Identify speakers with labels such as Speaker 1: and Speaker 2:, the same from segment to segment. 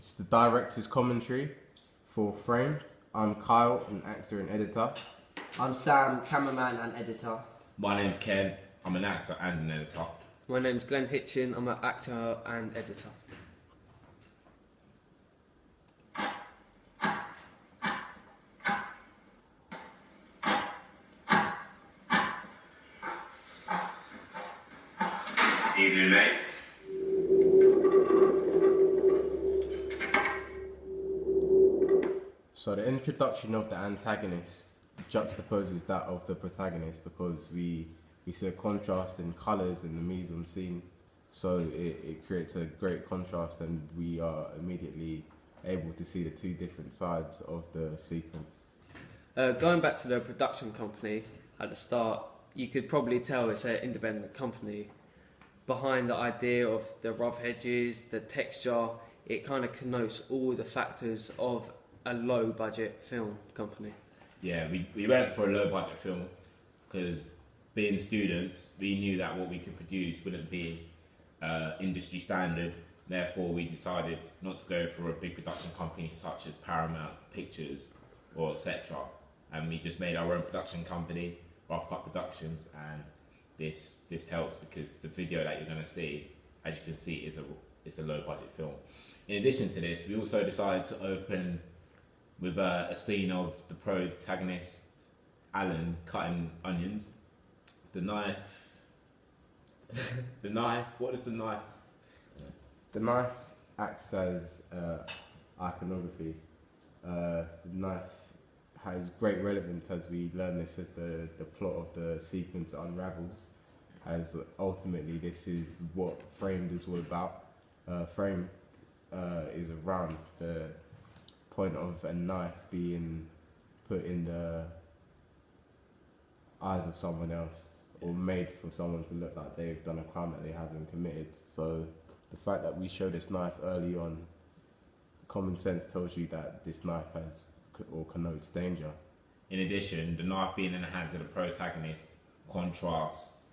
Speaker 1: It's the director's commentary for Framed. I'm Kyle, an actor and editor.
Speaker 2: I'm Sam, cameraman and editor.
Speaker 3: My name's Ken, I'm an actor and an editor.
Speaker 4: My name's Glenn Hitchin, I'm an actor and editor.
Speaker 3: Evening, mate.
Speaker 1: So the introduction of the antagonist juxtaposes that of the protagonist because we see a contrast in colours in the mise-en-scene, so it creates a great contrast and we are immediately able to see the two different sides of the sequence.
Speaker 4: Going back to the production company at the start, you could probably tell it's an independent company. Behind the idea of the rough edges, the texture, it kind of connotes all the factors of a low budget film company.
Speaker 3: Yeah, we went for a low budget film because being students, we knew that what we could produce wouldn't be industry standard. Therefore, we decided not to go for a big production company such as Paramount Pictures or etc. And we just made our own production company, Rough Cut Productions, and this helps because the video that you're going to see, as you can see, is a low budget film. In addition to this, we also decided to open with a scene of the protagonist Alan cutting onions. The knife. The knife. What is the knife?
Speaker 1: The knife acts as iconography. The knife has great relevance as we learn this as the plot of the sequence unravels, as ultimately this is what Framed is all about. Framed is around the point of a knife being put in the eyes of someone else or made for someone to look like they've done a crime that they haven't committed. So the fact that we show this knife early on, common sense tells you that this knife has or connotes danger.
Speaker 3: In addition, the knife being in the hands of the protagonist contrasts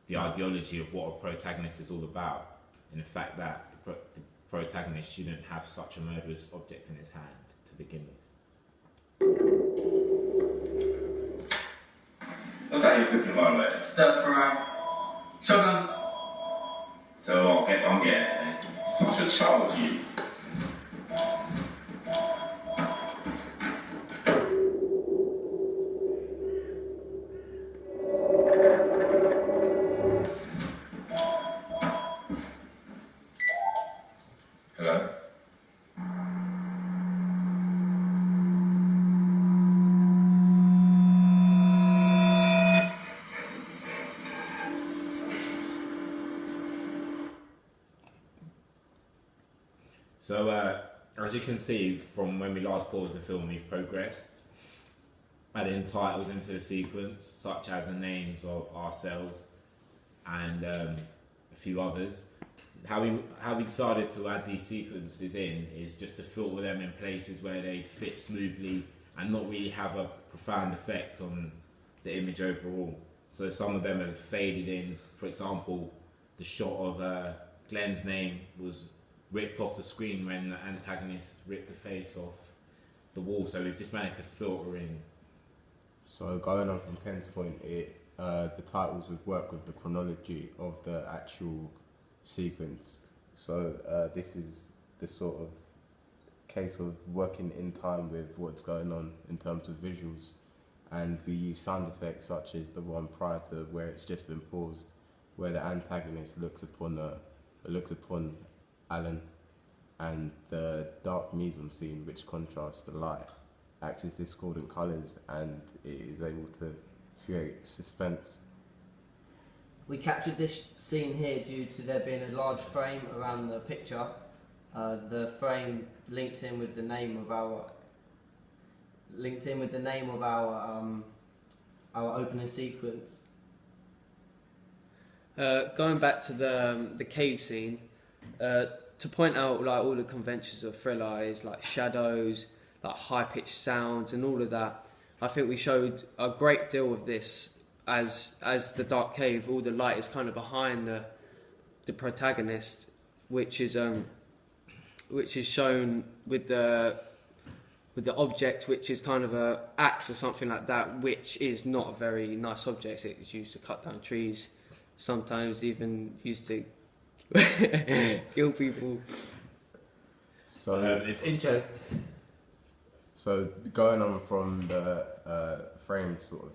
Speaker 3: the ideology of what a protagonist is all about, and the fact that the protagonist shouldn't have such a murderous object in his hand to begin with. What's that you're cooking, by the way?
Speaker 2: Stir fry. Shogun.
Speaker 3: So I guess I'm getting such a child, you. Hello? So, as you can see from when we last paused the film, we've progressed, adding titles into the sequence, such as the names of ourselves and a few others. How we decided to add these sequences in is just to filter them in places where they'd fit smoothly and not really have a profound effect on the image overall. So some of them have faded in. For example, the shot of Glenn's name was ripped off the screen when the antagonist ripped the face off the wall. So we've just managed to filter in. So
Speaker 1: going on from Ken's point, the titles would work with the chronology of the actual sequence. So this is the sort of case of working in time with what's going on in terms of visuals, and we use sound effects such as the one prior to where it's just been paused, where the antagonist looks upon Alan, and the dark mise-en-scene which contrasts the light acts as discordant colours and it is able to create suspense.
Speaker 2: We captured this scene here due to there being a large frame around the picture. The frame links in with the name of our opening sequence.
Speaker 4: Going back to the cave scene, to point out like all the conventions of thriller is like shadows, like high pitched sounds, and all of that. I think we showed a great deal of this as the dark cave. All the light is kind of behind the protagonist, which is which is shown with the object, which is kind of a axe or something like that, which is not a very nice object. It's used to cut down trees, sometimes even used to kill people.
Speaker 1: So
Speaker 3: It's interesting.
Speaker 1: So going on from the frame sort of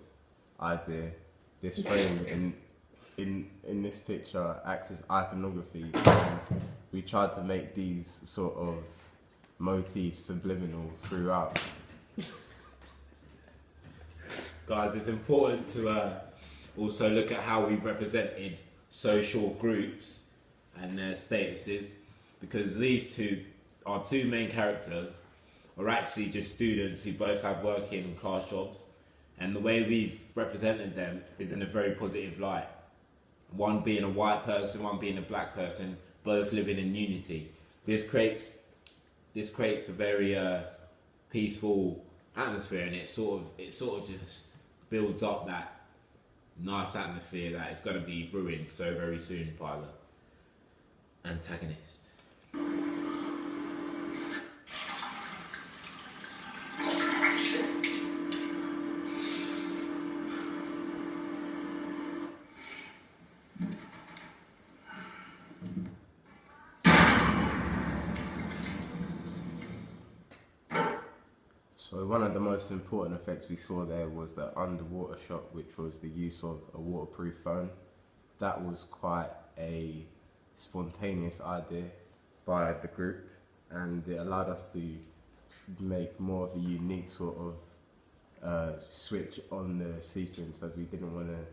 Speaker 1: idea, this frame in this picture acts as iconography, and we tried to make these sort of motifs subliminal throughout.
Speaker 3: Guys, it's important to also look at how we represented social groups and their statuses, because these our two main characters are actually just students who both have working class jobs, and the way we've represented them is in a very positive light. One being a white person, one being a black person, both living in unity. This creates a very peaceful atmosphere, and it sort of just builds up that nice atmosphere that is going to be ruined so very soon by the antagonist.
Speaker 1: So one of the most important effects we saw there was the underwater shot, which was the use of a waterproof phone. That was quite a spontaneous idea by the group, and it allowed us to make more of a unique sort of switch on the sequence, as we didn't want to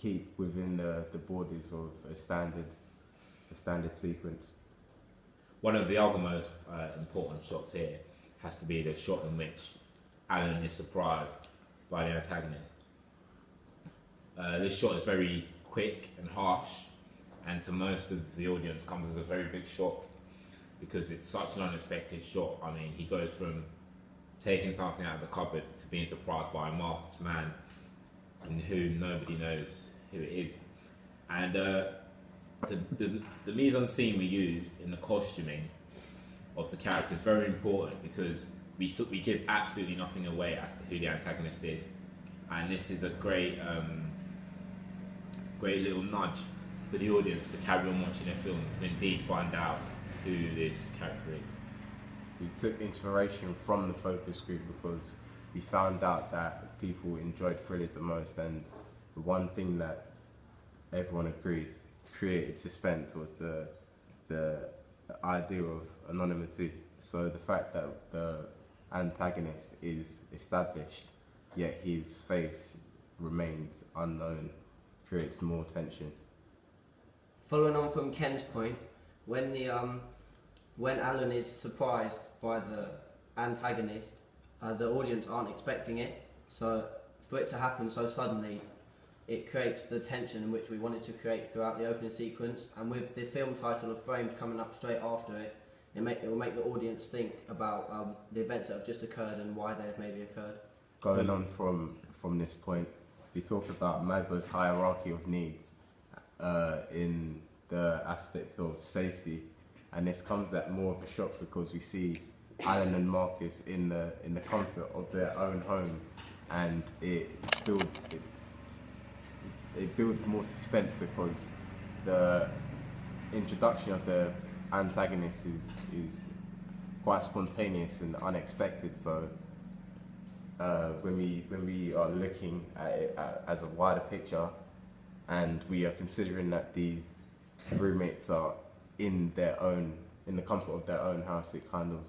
Speaker 1: keep within the borders of a standard sequence.
Speaker 3: One of the other most important shots here has to be the shot in which Alan is surprised by the antagonist. This shot is very quick and harsh, and to most of the audience comes as a very big shock because it's such an unexpected shot. I mean, he goes from taking something out of the cupboard to being surprised by a masked man in whom nobody knows who it is. And the mise en scene we used in the costuming of the character is very important, because we give absolutely nothing away as to who the antagonist is, and this is a great little nudge for the audience to carry on watching the film to indeed find out who this character is.
Speaker 1: We took inspiration from the focus group because we found out that people enjoyed thrillers the most, and the one thing that everyone agreed created suspense was the idea of anonymity. So the fact that the antagonist is established, yet his face remains unknown, creates more tension.
Speaker 2: Following on from Ken's point, when Alan is surprised by the antagonist, the audience aren't expecting it. So for it to happen so suddenly, it creates the tension in which we wanted to create throughout the opening sequence. And with the film title of Framed coming up straight after it, it will make the audience think about the events that have just occurred and why they have maybe occurred.
Speaker 1: Going on from this point, we talk about Maslow's hierarchy of needs in the aspect of safety, and this comes at more of a shock because we see Alan and Marcus in the comfort of their own home, and it builds more suspense because the introduction of the antagonist is quite spontaneous and unexpected. So when we are looking at it as a wider picture, and we are considering that these roommates are in the comfort of their own house, it kind of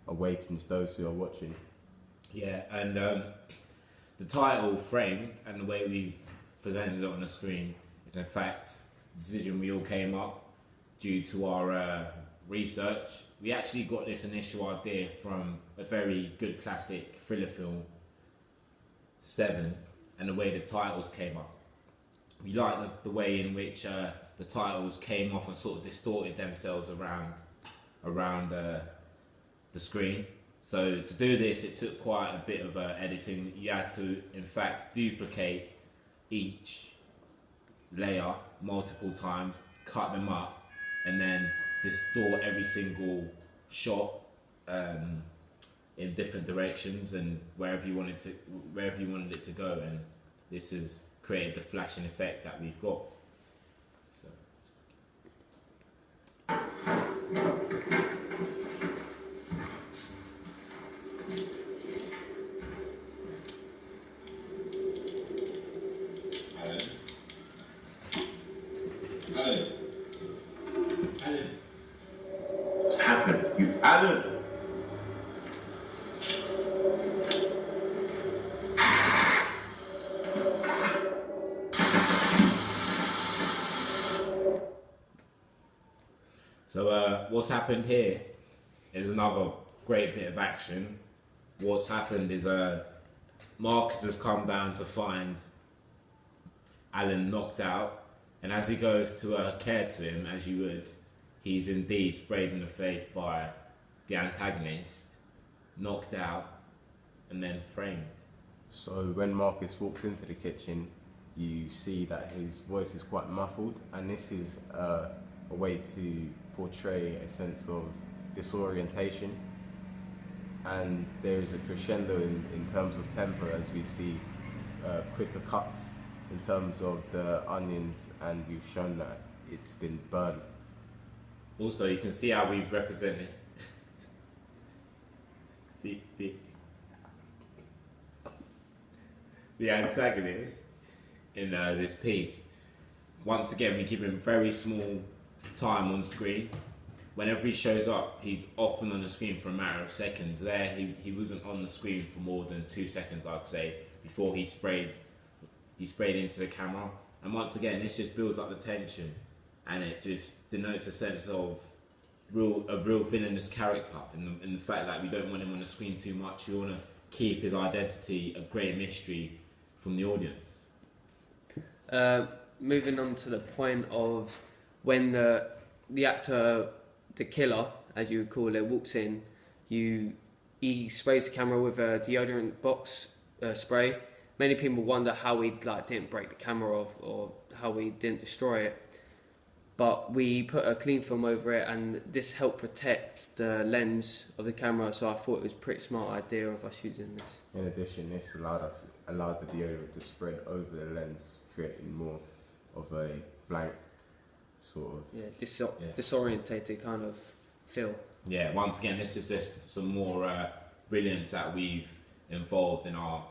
Speaker 1: awakens those who are watching.
Speaker 3: Yeah, and the title Framed and the way we've presented it on the screen is in fact a decision we all came up due to our research. We actually got this initial idea from a very good classic thriller film, Seven, and the way the titles came up. We liked the way in which the titles came off and sort of distorted themselves around the screen. So to do this, it took quite a bit of editing. You had to, in fact, duplicate each layer multiple times, cut them up, and then distort every single shot in different directions and wherever you wanted it to go, and this has created the flashing effect that we've got. So.
Speaker 5: Alan. What's happened? You, Alan.
Speaker 3: So what's happened here is another great bit of action. What's happened is Marcus has come down to find Alan knocked out, and as he goes to care to him, as you would, he's indeed sprayed in the face by the antagonist, knocked out, and then framed.
Speaker 1: So when Marcus walks into the kitchen, you see that his voice is quite muffled, and this is a way to portray a sense of disorientation. And there is a crescendo in terms of tempo as we see quicker cuts in terms of the onions, and we've shown that it's been burnt.
Speaker 3: Also, you can see how we've represented the antagonist in this piece. Once again, we give him very small time on screen. Whenever he shows up, he's often on the screen for a matter of seconds. There, he wasn't on the screen for more than 2 seconds, I'd say, before he sprayed into the camera. And once again, this just builds up the tension, and it just denotes a sense of a real villainous character in the fact that we don't want him on the screen too much. We want to keep his identity a great mystery from the audience.
Speaker 4: Moving on to the point of when the actor, the killer, as you would call it, walks in, he sprays the camera with a deodorant box spray. Many people wonder how he didn't break the camera off or how he didn't destroy it. But we put a clean film over it, and this helped protect the lens of the camera, so I thought it was a pretty smart idea of us using this.
Speaker 1: In addition, this allowed the deodorant to spread over the lens, creating more of a blank sort of
Speaker 4: disorientated kind of feel.
Speaker 3: Yeah, once again, this is just some more brilliance that we've involved in our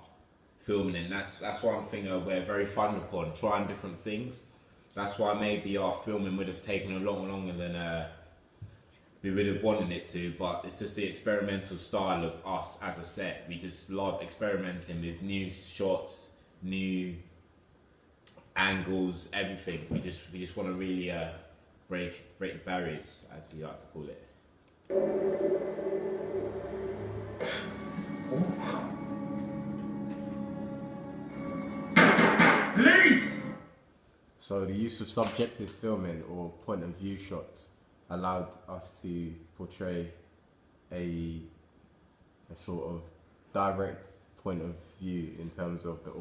Speaker 3: filming, and that's one thing we're very fond upon, trying different things. That's why maybe our filming would have taken a lot longer than we would have wanted it to, but it's just the experimental style of us as a set. We just love experimenting with new shots, new angles, everything. We just want to really break the barriers, as we like to call it.
Speaker 5: Police!
Speaker 1: So the use of subjective filming or point of view shots allowed us to portray a sort of direct point of view in terms of the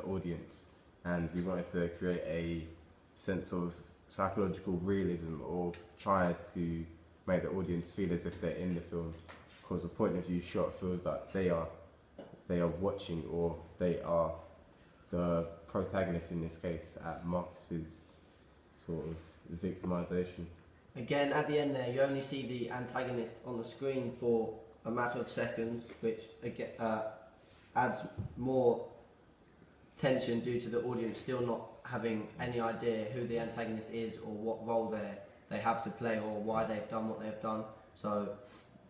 Speaker 1: audience, and we wanted to create a sense of psychological realism, or try to make the audience feel as if they're in the film, because a point of view shot feels that they are watching, or they are the protagonist in this case at Marcus's sort of victimization.
Speaker 2: Again, at the end there, you only see the antagonist on the screen for a matter of seconds, which again adds more tension due to the audience still not having any idea who the antagonist is or what role they have to play or why they've done what they've done. So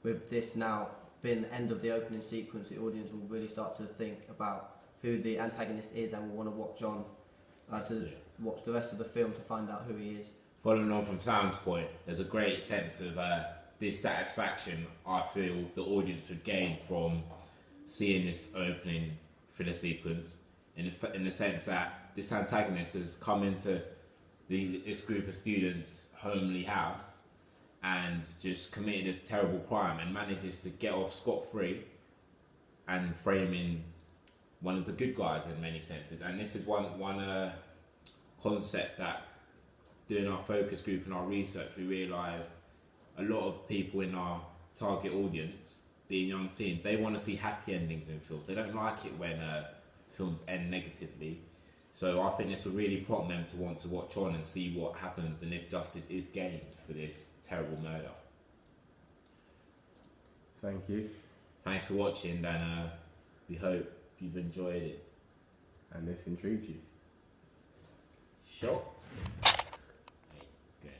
Speaker 2: with this now being the end of the opening sequence, the audience will really start to think about who the antagonist is, and will want to watch on to watch the rest of the film to find out who he is.
Speaker 3: Following on from Sam's point, there's a great sense of dissatisfaction I feel the audience would gain from seeing this opening thriller sequence, in the sense that this antagonist has come into this group of students' homely house and just committed a terrible crime and manages to get off scot-free and framing one of the good guys in many senses. And this is one concept that, doing our focus group and our research, we realised a lot of people in our target audience, being young teens, they want to see happy endings in films. They don't like it when films end negatively. So I think this will really prompt them to want to watch on and see what happens and if justice is gained for this terrible murder.
Speaker 1: Thank you.
Speaker 3: Thanks for watching, and we hope you've enjoyed it.
Speaker 1: And this intrigued you.
Speaker 3: Sure.